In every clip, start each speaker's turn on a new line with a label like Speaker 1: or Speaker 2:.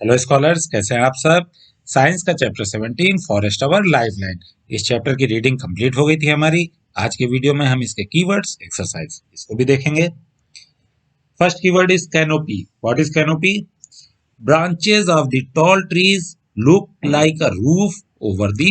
Speaker 1: Hello scholars, कैसे हैं आप सब। साइंस का चैप्टर 17 फॉरेस्ट अवर लाइफलाइन, इस चैप्टर की रीडिंग कंप्लीट हो गई थी हमारी। आज के वीडियो में हम इसके कीवर्ड्स, एक्सरसाइज इसको भी देखेंगे। First keyword is canopy. What is canopy? Branches of the tall trees look like a roof over the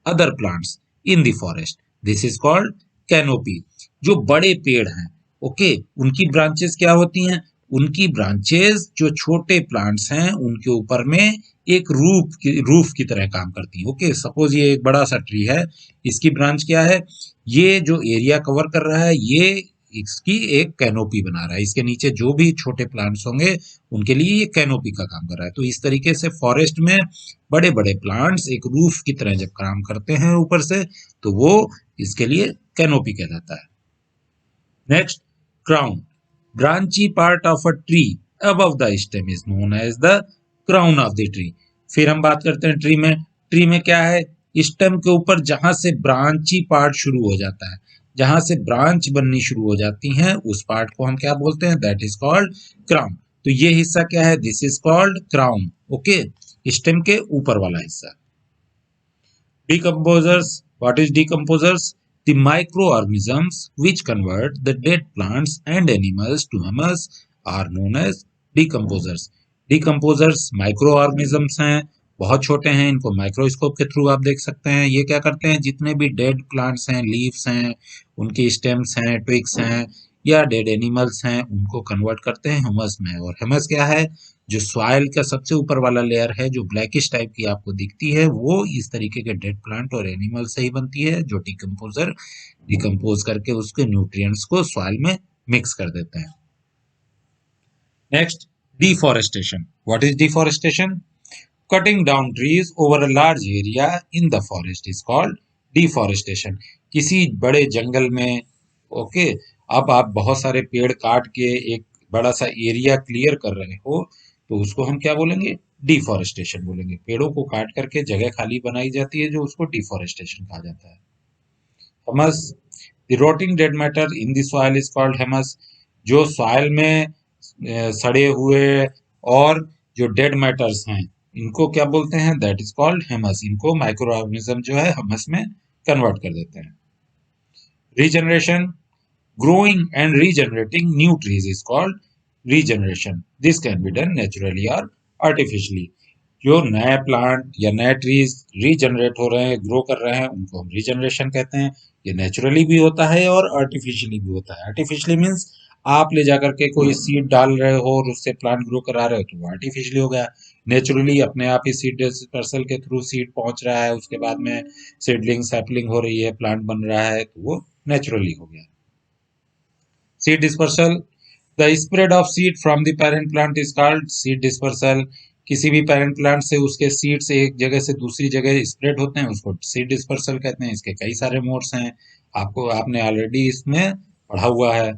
Speaker 1: other plants in the forest, this is called canopy. जो बड़े पेड़ हैं, ओके, उनकी ब्रांचेस क्या होती हैं? उनकी ब्रांचेस जो छोटे प्लांट्स हैं उनके ऊपर में एक रूफ की तरह काम करती है। ओके, सपोज ये एक बड़ा सा ट्री है, इसकी ब्रांच क्या है? ये जो एरिया कवर कर रहा है ये इसकी एक कैनोपी बना रहा है। इसके नीचे जो भी छोटे प्लांट्स होंगे उनके लिए ये कैनोपी का काम कर रहा है। तो इस तरीके से फॉरेस्ट में बड़े बड़े प्लांट्स एक रूफ की तरह जब काम करते हैं ऊपर से, तो वो इसके लिए कैनोपी कहलाता है। Next, crown. Branchy part of a tree above the stem is known as the crown of the tree. फिर हम बात करते हैं ट्री में। ट्री में क्या है? स्टेम के ऊपर जहां से ब्रांची पार्ट शुरू हो जाता है, जहां से ब्रांच बननी शुरू हो जाती हैं, उस पार्ट को हम क्या बोलते हैं? That is called crown. तो ये हिस्सा क्या है? This is called crown. Okay, stem के ऊपर वाला हिस्सा। Decomposers. What is decomposers? The microorganisms which convert the dead plants and animals to humus are known as decomposers. Decomposers microorganisms हैं, बहुत छोटे हैं, इनको माइक्रोस्कोप के थ्रू आप देख सकते हैं। ये क्या करते हैं? जितने भी डेड प्लांट्स हैं, लीव्स हैं, उनके स्टेम्स हैं, ट्विग्स हैं या डेड एनिमल्स हैं, उनको कन्वर्ट करते हैं ह्यूमस में। और ह्यूमस क्या है? जो सॉइल का सबसे ऊपर वाला लेयर है, जो ब्लैकिश टाइप की आपको दिखती है, वो इस तरीके के डेड प्लांट और एनिमल से ही बनती है, जो डिकम्पोज करके उसके न्यूट्रिएंट्स को सॉइल में मिक्स कर देते हैं। Next, deforestation. What is deforestation? Cutting down trees over a large area in the forest is called deforestation. किसी बड़े जंगल में, ओके, अब आप बहुत सारे पेड़ काट के एक बड़ा सा एरिया क्लियर कर रहे हो, तो उसको हम क्या बोलेंगे? डिफॉरेस्टेशन बोलेंगे। पेड़ों को काट करके जगह खाली बनाई जाती है, जो उसको डिफॉरेस्टेशन कहा जाता है। Humus. The rotting dead matter in the soil is called humus. जो सॉइल में सड़े हुए और जो डेड मैटर्स हैं, इनको क्या बोलते हैं? दैट इज कॉल्ड हमस। इनको माइक्रो ऑर्गेनिज्म जो है हमस में कन्वर्ट कर देते हैं। Regeneration. growing and regenerating new trees is called regeneration. This can be done naturally or artificially. जो नए प्लांट या नए ट्रीज रीजनरेट हो रहे हैं, ग्रो कर रहे हैं, उनको हम रीजनरेशन कहते हैं। ये नेचुरली भी होता है और आर्टिफिशियली भी होता है। आर्टिफिशियली मीन्स आप ले जाकर के कोई सीड डाल रहे हो और उससे प्लांट ग्रो करा रहे हो, तो वो आर्टिफिशियली हो गया। नेचुरली अपने आप ही सीड डिस्पर्सल के थ्रू सीड पहुंच रहा है, उसके बाद में सीडलिंग सैपलिंग हो रही है, प्लांट बन रहा है, तो वो नेचुरली हो गया। Seed dispersal. The spread of seed from the parent plant is called seed dispersal. किसी भी पेरेंट प्लांट से उसके सीड से एक जगह से दूसरी जगह स्प्रेड होते हैं, उसको सीड डिस्पर्सल कहते हैं। इसके कई सारे मोड्स हैं, आपने ऑलरेडी इसमें पढ़ा हुआ है।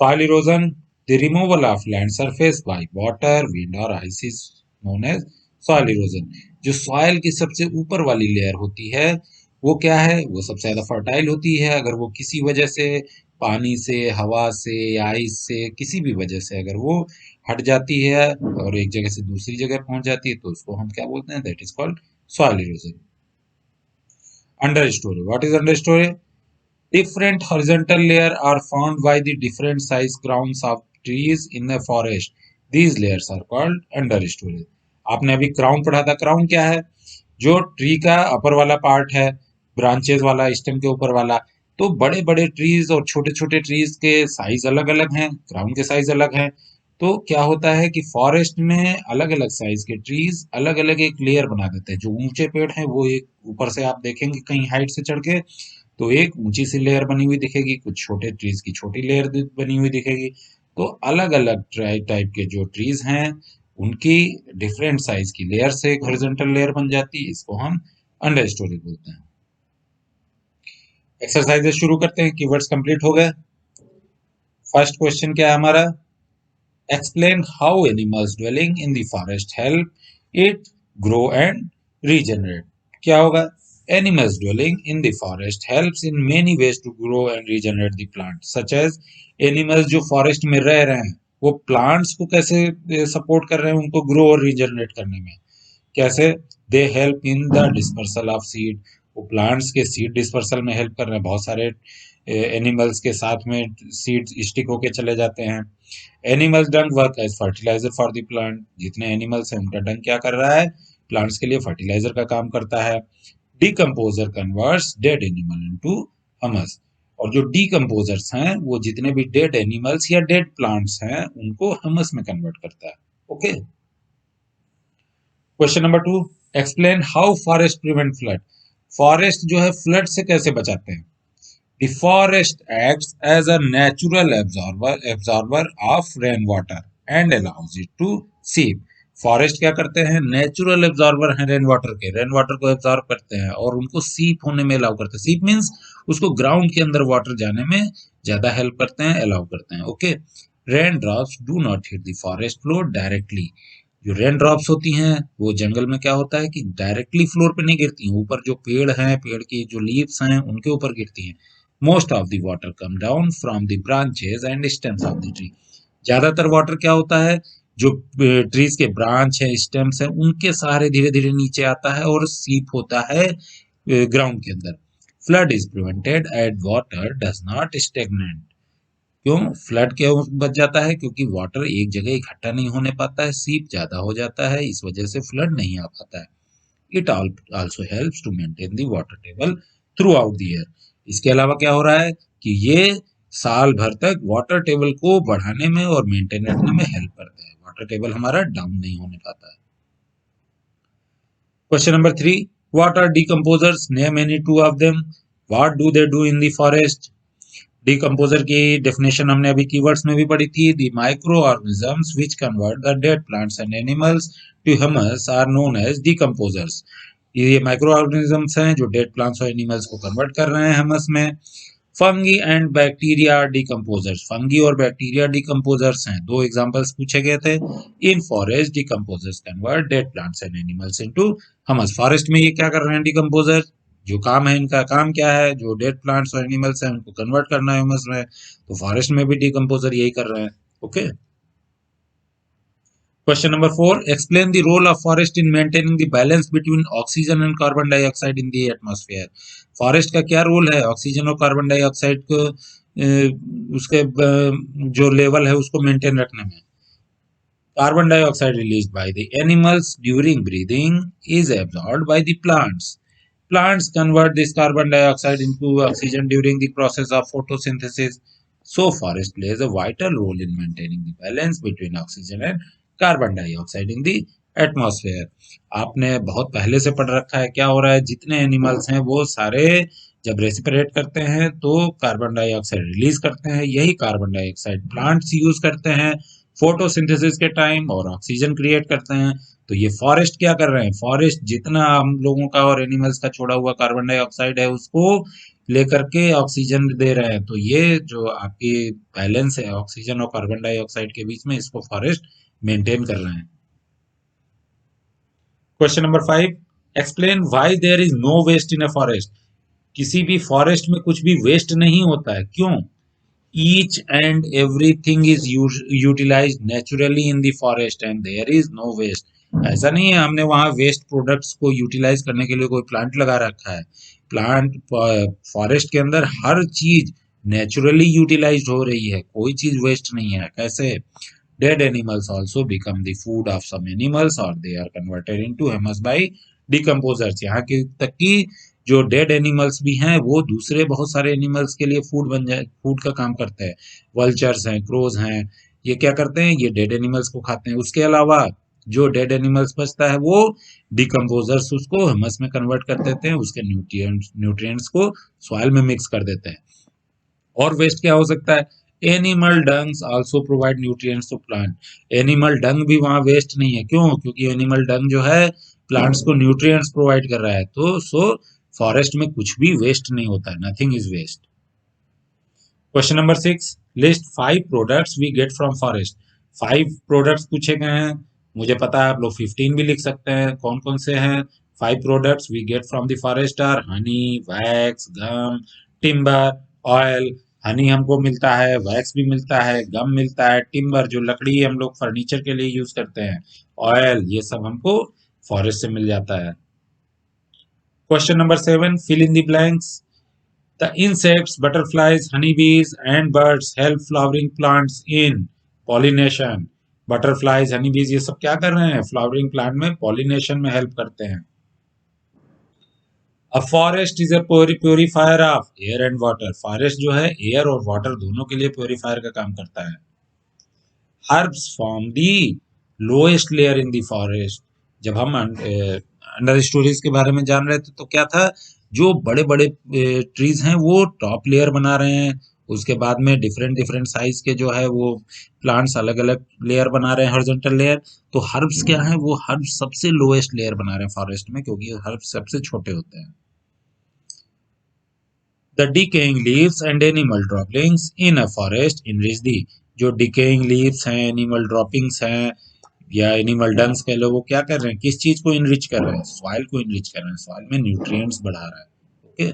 Speaker 1: Soil erosion. The removal of land surface by water, wind or ice is known as soil erosion. जो सॉइल की सबसे ऊपर वाली लेयर होती है, वो क्या है? वो सबसे ज्यादा फर्टाइल होती है। अगर वो किसी वजह से, पानी से, हवा से, आइस से, किसी भी वजह से अगर वो हट जाती है और एक जगह से दूसरी जगह पहुंच जाती है, तो उसको हम क्या बोलते हैं? That is called soil erosion. Under story. What is under story? Different horizontal layers are formed by the different size crowns of trees in the forest. These layers are called understory. आपने अभी crown पढ़ा था। Crown क्या है? जो tree का अपर वाला part है, ब्रांचेस वाला, स्टेम के ऊपर वाला। तो बड़े बड़े ट्रीज और छोटे छोटे ट्रीज के साइज अलग अलग हैं, क्राउन के साइज अलग हैं। तो क्या होता है कि फॉरेस्ट में अलग अलग साइज के ट्रीज अलग अलग एक लेयर बना देते हैं। जो ऊंचे पेड़ हैं वो एक ऊपर से आप देखेंगे कहीं हाइट से चढ़ के, तो एक ऊंची सी लेयर बनी हुई दिखेगी, कुछ छोटे ट्रीज की छोटी लेयर बनी हुई दिखेगी। तो अलग अलग टाइप के जो ट्रीज हैं, उनकी डिफरेंट साइज की लेयर से एक हॉरिजॉन्टल लेयर बन जाती है, इसको हम अंडर स्टोरी बोलते हैं। एक्सरसाइजेस शुरू करते हैं। कीवर्ड्स कंप्लीट हो गए। फर्स्ट क्वेश्चन क्या है हमारा? Explain how animals dwelling in the forest help it grow and regenerate. क्या होगा? Animals dwelling in the forest helps in many ways to grow and regenerate the plant, such as animals जो forest में रह रहे हैं, वो plants को कैसे सपोर्ट कर रहे हैं उनको ग्रो और रीजनरेट करने में। कैसे? They help in the dispersal of seed, वो प्लांट्स के सीड डिस्पर्सल में हेल्प कर रहे हैं। बहुत सारे एनिमल्स के साथ में सीड स्टिक होके चले जाते हैं। Animals dung work as fertiliser for the plant, जितने एनिमल्स हैं उनका डंग क्या कर रहा है? प्लांट्स के लिए फर्टिलाइजर का काम करता है। Decomposer converts dead animal into humus, और जो डिकम्पोजर्स हैं वो जितने भी डेड एनिमल्स या डेड प्लांट्स हैं उनको ह्यूमस में कन्वर्ट करता है। Okay. Question number 2, explain how forest prevent flood. Forest जो है फ्लड से कैसे बचाते हैं? The forest acts as a natural absorber of rainwater and allows it to seep. Forest क्या करते हैं? नेचुरल एब्जॉर्बर हैं रेन वाटर के, रेन वाटर को एब्जॉर्ब करते हैं और उनको सीप होने में अलाउ करते हैं। सीप मीन्स उसको ग्राउंड के अंदर वाटर जाने में ज्यादा हेल्प करते हैं, अलाउ करते हैं। Okay. Rain drops do not hit the forest floor directly. जो रेन ड्रॉप्स होती हैं वो जंगल में क्या होता है कि डायरेक्टली फ्लोर पे नहीं गिरती हैं, ऊपर जो पेड़ हैं, पेड़ की जो लीव्स हैं उनके ऊपर गिरती हैं। Most of the water come down from the branches and stems of the tree. ज्यादातर वाटर क्या होता है? जो ट्रीज के ब्रांच है, स्टेम्स है, उनके सहारे धीरे धीरे नीचे आता है और सीप होता है ग्राउंड के अंदर। Flood is prevented at water does not stagnant. क्यों फ्लड क्यों बच जाता है? क्योंकि वाटर एक जगह इकट्ठा नहीं होने पाता है, सीप ज्यादा हो जाता है, इस वजह से फ्लड नहीं आ पाता है। It also helps to maintain the water table throughout the year. इसके अलावा क्या हो रहा है कि ये साल भर तक वाटर टेबल को बढ़ाने में और मेंटेन रखने में हेल्प करता है, वाटर टेबल हमारा डाउन नहीं होने पाता है। Question number 3, what are decomposers? Name any two of them. What do they do in the forest? Decomposer की डेफिनेशन हमने अभी कीवर्ड्स में भी पढ़ी थी। The micro organisms which convert the dead plants and animals to humus are known as decomposers. ये micro organisms हैं जो डेड प्लांट्स और एनिमल्स को कन्वर्ट कर रहे हैं ह्यूमस में। Fungi and bacteria decomposers, fungi और बैक्टीरिया डिकम्पोजर्स हैं। दो एग्जांपल्स पूछे गए थे। इन forest decomposers convert dead plants and animals into humus. Forest में ये क्या कर रहे हैं डिकम्पोजर? जो काम है इनका काम क्या है? जो डेड प्लांट्स और एनिमल्स हैं उनको कन्वर्ट करना है ह्यूमस में, तो फॉरेस्ट में भी डिकम्पोजर यही कर रहे हैं। Okay. Question number 4, explain the role of forest in maintaining the balance between oxygen and carbon dioxide in the atmosphere. Forest का क्या रोल है ऑक्सीजन और कार्बन डाइऑक्साइड को उसके जो लेवल है उसको मेंटेन रखने में? Carbon dioxide released by the animals during breathing is absorbed by the plants. Plants convert this carbon dioxide into oxygen during the process of photosynthesis. So, forest plays a vital role in maintaining the balance between oxygen and carbon dioxide in the atmosphere. आपने बहुत पहले से पढ़ रखा है क्या हो रहा है, जितने एनिमल्स हैं वो सारे जब रेस्पिरेट करते हैं तो कार्बन डाइऑक्साइड रिलीज करते हैं। यही कार्बन डाइऑक्साइड प्लांट्स यूज करते हैं फोटोसिंथेसिस के टाइम और ऑक्सीजन क्रिएट करते हैं। तो ये फॉरेस्ट क्या कर रहे हैं? फॉरेस्ट जितना हम लोगों का और एनिमल्स का छोड़ा हुआ कार्बन डाइऑक्साइड है उसको लेकर के ऑक्सीजन दे रहे हैं। तो ये जो आपकी बैलेंस है ऑक्सीजन और कार्बन डाइऑक्साइड के बीच में, इसको फॉरेस्ट मेंटेन कर रहे हैं। Question number 5, explain why there is no waste in a forest. किसी भी फॉरेस्ट में कुछ भी वेस्ट नहीं होता है, क्यों? Each and everything is utilized naturally in the forest and there is no waste. ऐसा नहीं है हमने वहां वेस्ट प्रोडक्ट्स को यूटिलाइज करने के लिए कोई प्लांट लगा रखा है। प्लांट फॉरेस्ट के अंदर हर चीज नेचुरली यूटिलाइज हो रही है, कोई चीज वेस्ट नहीं है। कैसे? Dead animals also become the food of some animals और they are converted into humus by decomposers. यहाँ की तक कि जो डेड एनिमल्स भी हैं वो दूसरे बहुत सारे एनिमल्स के लिए फूड बन जाए, फूड का काम करते हैं। वल्चर्स हैं, क्रोज हैं, ये क्या करते हैं? ये डेड एनिमल्स को खाते हैं। उसके अलावा जो डेड एनिमल्स बचता है वो डिकम्पोजर्स उसको ह्यूमस में कन्वर्ट कर देते हैं, उसके न्यूट्रिएंट्स को सॉइल में मिक्स कर देते हैं। और वेस्ट क्या हो सकता है? Animal dungs also provide nutrients to plant. Animal dung भी वहां वेस्ट नहीं है, क्यों? क्योंकि एनिमल डंग जो है प्लांट्स को न्यूट्रिएंट्स प्रोवाइड कर रहा है। तो फॉरेस्ट में कुछ भी वेस्ट नहीं होता है, nothing is waste. Question number 6, list 5 products we get from forest. 5 products पूछे गए हैं, मुझे पता है आप लोग 15 भी लिख सकते हैं। कौन कौन से हैं? 5 products we get from the forest are honey, wax, gum, timber, oil, honey हमको मिलता है, वैक्स भी मिलता है, गम मिलता है, टिम्बर जो लकड़ी हम लोग फर्नीचर के लिए यूज करते हैं, ऑयल, ये सब हमको फॉरेस्ट से मिल जाता है। Question number 7, fill in the blanks. The insects, butterflies, honeybees and birds help flowering plants in pollination. Butterflies, honeybees ये सब क्या कर रहे हैं? फ्लावरिंग प्लांट में पॉलिनेशन में हेल्प करते हैं। A forest is a purifier of air and water. Forest जो है एयर और वाटर दोनों के लिए प्योरीफायर का काम करता है। Herbs form the lowest layer in the forest. जब हम अंडर स्टोरीज के बारे में जान रहे थे तो क्या था, जो बड़े बड़े ट्रीज हैं वो टॉप लेयर बना रहे हैं, उसके बाद में डिफरेंट डिफरेंट साइज के जो है वो प्लांट्स अलग अलग लेयर बना रहे हैं, हॉरिजॉन्टल लेयर। तो हर्ब्स क्या है, वो हर्ब्स सबसे लोएस्ट लेयर बना रहे हैं फॉरेस्ट में, क्योंकि हर्ब्स सबसे छोटे होते हैं। The decaying leaves and animal droppings in a forest enrich the। जो decaying leaves हैं, animal droppings हैं, या एनिमल डंग्स कह लो, वो क्या कर रहे हैं, किस चीज को इनरिच कर रहे हैं? सॉइल को इनरिच कर रहे हैं, सॉइल में न्यूट्रिएंट्स बढ़ा रहा है। Okay.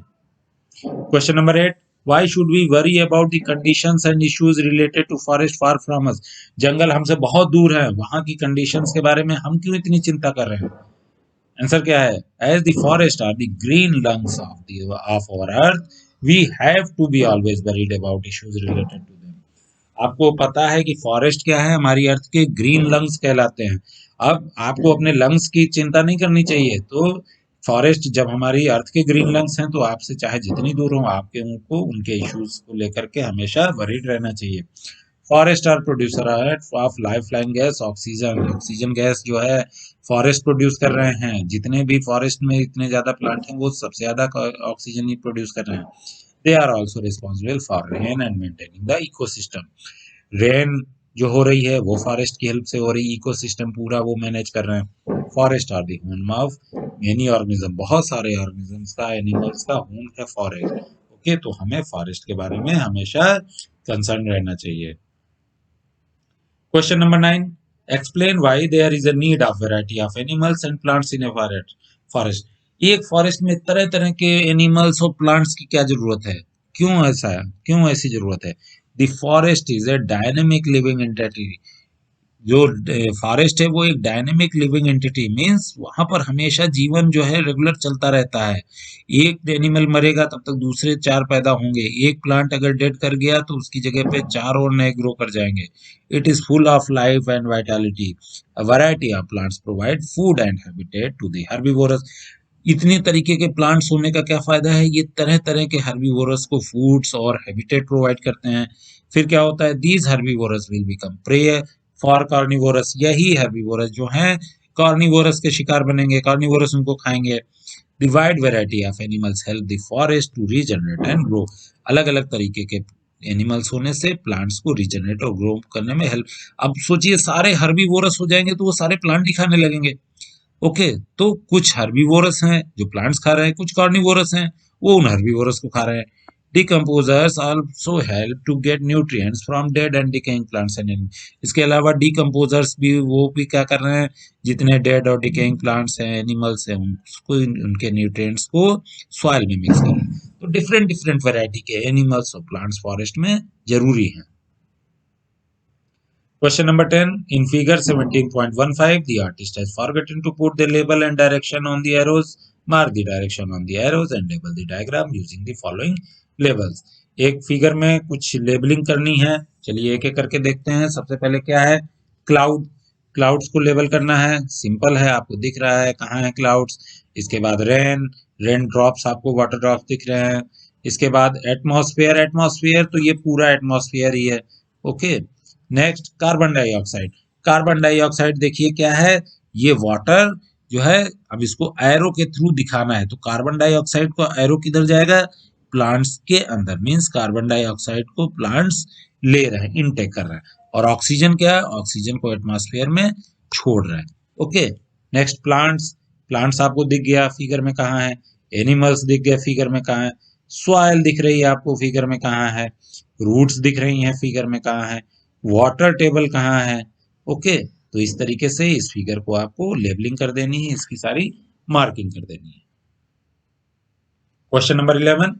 Speaker 1: Question number 8, why should we worry about the conditions and issues related to forest far from us. जंगल हमसे बहुत दूर है, वहां की कंडीशंस के बारे में हम क्यों इतनी चिंता कर रहे हैं? आंसर क्या है? As the forest are the green lungs of our earth, we have to be always worried about issues related to them. आपको पता है कि फॉरेस्ट क्या है? हमारी अर्थ के ग्रीन लंग्स कहलाते हैं। अब आपको अपने लंग्स की चिंता नहीं करनी चाहिए। तो फॉरेस्ट जब हमारी अर्थ के ग्रीन लंग्स हैं, तो आपसे चाहे जितनी दूर हो, आपके उनको उनके इश्यूज को लेकर के हमेशा वरीड रहना चाहिए। Forest are producer of life line gas oxygen. Oxygen gas जो है फॉरेस्ट प्रोड्यूस कर रहे हैं। जितने भी फॉरेस्ट में इतने ज्यादा प्लांट हैं, वो सबसे ज्यादा ऑक्सीजन ही प्रोड्यूस कर रहे हैं। They are also responsible for rain and maintaining the ecosystem. Rain जो हो रही है वो फॉरेस्ट की हेल्प से हो रही है, इकोसिस्टम पूरा वो मैनेज कर रहे हैं। Forest are the home of many organism. बहुत सारे ऑर्गेनिजम्स का, एनिमल्स का होम है फॉरेस्ट। ओके, तो हमें फॉरेस्ट के बारे में हमेशा कंसर्न रहना चाहिए। Question number 9. Explain why there is a need of variety of animals and plants in a forest. एक फॉरेस्ट में तरह तरह के एनिमल्स और प्लांट्स की क्या जरूरत है? क्यों ऐसा है? क्यों ऐसी जरूरत है? The forest is a dynamic living entity. जो फॉरेस्ट है वो एक डायनेमिक लिविंग एंटिटी मींस वहां पर हमेशा जीवन जो है रेगुलर चलता रहता है। एक एनिमल मरेगा तब तक दूसरे 4 पैदा होंगे। एक प्लांट अगर डेड कर गया तो उसकी जगह पे 4 और नए ग्रो कर जाएंगे। It is full of life and vitality. A variety of plants provide food and habitat to the herbivorous. इतने तरीके के प्लांट्स होने का क्या फायदा है? ये तरह तरह के हर्बीवोरस को फूड्स और हैबिटेट प्रोवाइड करते हैं। फिर क्या होता है? These herbivorous will become prey for carnivorous. यही हर्बीवोरस जो हैं कार्निवोरस के शिकार बनेंगे, कार्निवोरस उनको खाएंगे। The wide variety of animals help the forest to regenerate and grow. अलग अलग तरीके के एनिमल्स होने से प्लांट्स को रीजनरेट और ग्रो करने में हेल्प। अब सोचिए सारे हर्बीवोरस हो जाएंगे तो वो सारे प्लांट ही खाने लगेंगे। ओके, तो कुछ हर्बीवोरस हैं जो प्लांट्स खा रहे हैं, कुछ कार्निवोरस हैं वो उन हर्बीवोरस को खा रहे हैं। Decomposers also help to get nutrients from dead and decaying plants and animals. इसके अलावा decomposers भी वो भी क्या कर रहे हैं? जितने dead और decaying plants हैं, animals हैं, उसको उनके nutrients को soil में मिक्स कर रहे हैं। तो different different variety के animals और plants forest में जरूरी हैं। Question number 10. In figure 17.15, the artist has forgotten to put the label and direction on the arrows. Mark the direction on the arrows and label the diagram using the following labels. एक figure में कुछ labelling करनी है। चलिए एक एक करके देखते हैं। सबसे पहले क्या है? क्लाउड। क्लाउड्स को लेबल करना है। सिंपल है, आपको दिख रहा है कहाँ है क्लाउड्स। इसके बाद रेन, रेन ड्रॉप्स, आपको वाटर ड्रॉप्स दिख रहे हैं। इसके बाद एटमॉस्फेयर, एटमॉस्फेयर तो ये पूरा एटमॉस्फेयर ही है। Okay. Next carbon dioxide. Carbon dioxide देखिए क्या है, ये वाटर जो है, अब इसको एरो के थ्रू दिखाना है। तो कार्बन डाइऑक्साइड को एरो किधर जाएगा? प्लांट्स के अंदर। मींस कार्बन डाइऑक्साइड को प्लांट्स ले रहे हैं, इनटेक कर रहे हैं। और ऑक्सीजन क्या है? ऑक्सीजन को एटमॉस्फेयर में छोड़ रहे हैं। ओके। Next plants. प्लांट्स आपको दिख गया फिगर में कहाँ है। एनिमल्स दिख गए फिगर में कहाँ है। सॉइल दिख रही है आपको फिगर में कहाँ है। रूट्स दिख रही हैं फिगर में कहाँ है। वाटर टेबल कहाँ है। ओके, तो इस तरीके से इस फिगर को आपको लेबलिंग कर देनी है, इसकी सारी मार्किंग कर देनी है। Question number 11.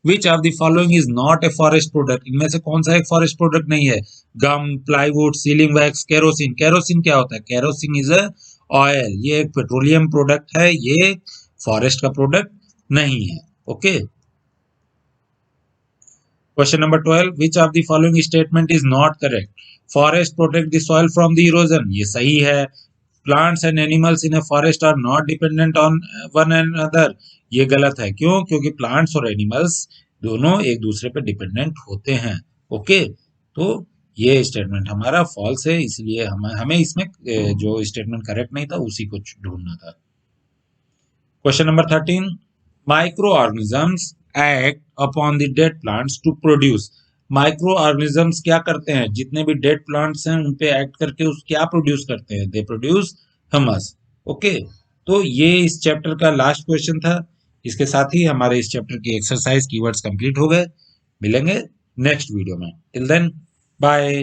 Speaker 1: Which of the following is not a forest product, इनमें से कौन सा एक फॉरेस्ट प्रोडक्ट नहीं है? Gum, plywood, sealing wax, kerosene. Kerosene क्या होता है? केरोसिन इज अ ऑयल, ये एक पेट्रोलियम प्रोडक्ट है, ये फॉरेस्ट का प्रोडक्ट नहीं है। Okay. Question number 12, which of the following statement is not correct? Forest protect the soil from the erosion, ये सही है। Plants and animals in a forest are not dependent on one and other, ये गलत है। क्यों? क्योंकि plants और animals दोनों एक दूसरे पे डिपेंडेंट होते हैं। ओके, तो ये स्टेटमेंट हमारा फॉल्स है, इसलिए हमें इसमें जो स्टेटमेंट करेक्ट नहीं था उसी को ढूंढना था। Question number 13, micro organisms act upon the dead plants to produce. Micro organisms क्या करते हैं? जितने भी डेड प्लांट्स हैं उन पे एक्ट करके उस क्या प्रोड्यूस करते हैं? They produce humus. ओके, तो ये इस चैप्टर का लास्ट क्वेश्चन था। इसके साथ ही हमारे इस चैप्टर की एक्सरसाइज कीवर्ड्स कंप्लीट हो गए। मिलेंगे नेक्स्ट वीडियो में। Till then, bye.